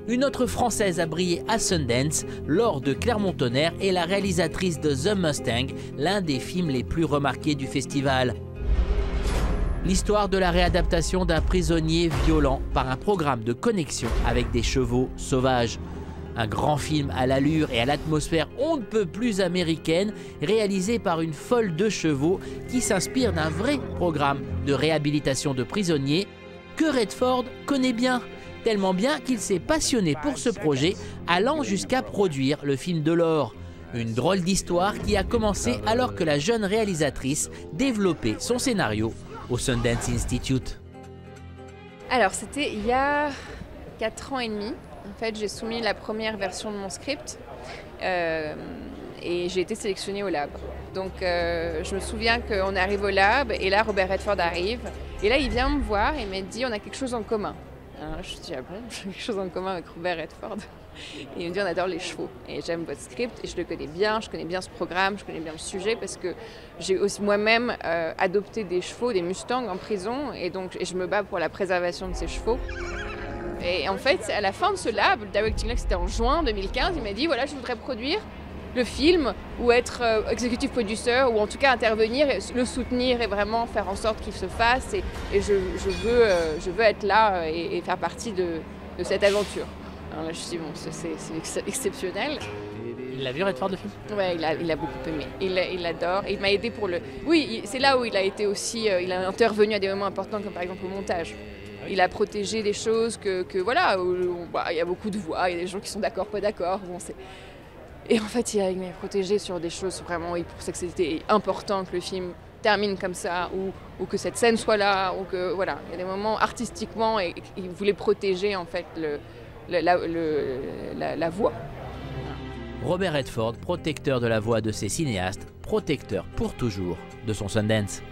Une autre Française a brillé à Sundance, Laure de Clermont-Tonnerre est la réalisatrice de The Mustang, l'un des films les plus remarqués du festival. L'histoire de la réadaptation d'un prisonnier violent par un programme de connexion avec des chevaux sauvages. Un grand film à l'allure et à l'atmosphère on ne peut plus américaine, réalisé par une folle de chevaux qui s'inspire d'un vrai programme de réhabilitation de prisonniers que Redford connaît bien. Tellement bien qu'il s'est passionné pour ce projet, allant jusqu'à produire le film de Laure. Une drôle d'histoire qui a commencé alors que la jeune réalisatrice développait son scénario au Sundance Institute. Alors c'était il y a 4 ans et demi. En fait, j'ai soumis la première version de mon script et j'ai été sélectionnée au lab. Donc je me souviens qu'on arrive au lab et là Robert Redford arrive. Et là il vient me voir et me dit on a quelque chose en commun. Alors, je dis ah bon, j'ai quelque chose en commun avec Robert Redford. Et il me dit on adore les chevaux et j'aime votre script et je le connais bien, je connais bien ce programme, je connais bien le sujet parce que j'ai aussi moi-même adopté des chevaux, des Mustangs en prison et donc je me bats pour la préservation de ces chevaux. Et en fait, à la fin de ce lab, le directing lab, c'était en juin 2015, il m'a dit voilà, je voudrais produire le film ou être executive producer ou en tout cas intervenir, le soutenir et vraiment faire en sorte qu'il se fasse et je veux être là et faire partie de cette aventure. Alors là, je me suis dit bon, c'est exceptionnel. Il l'a vu Redford le film? Ouais, il a beaucoup aimé. Il l'adore. Il m'a aidé pour le. Oui, c'est là où il a été aussi. Il a intervenu à des moments importants comme par exemple au montage. Il a protégé des choses que voilà, il y a beaucoup de voix, il y a des gens qui sont d'accord, pas d'accord. Bon, et en fait, il m'a protégé sur des choses vraiment. Il pensait que c'était important que le film termine comme ça ou que cette scène soit là ou que voilà, il y a des moments artistiquement et il voulait protéger en fait la voix. Robert Redford, protecteur de la voix de ses cinéastes, protecteur pour toujours de son Sundance.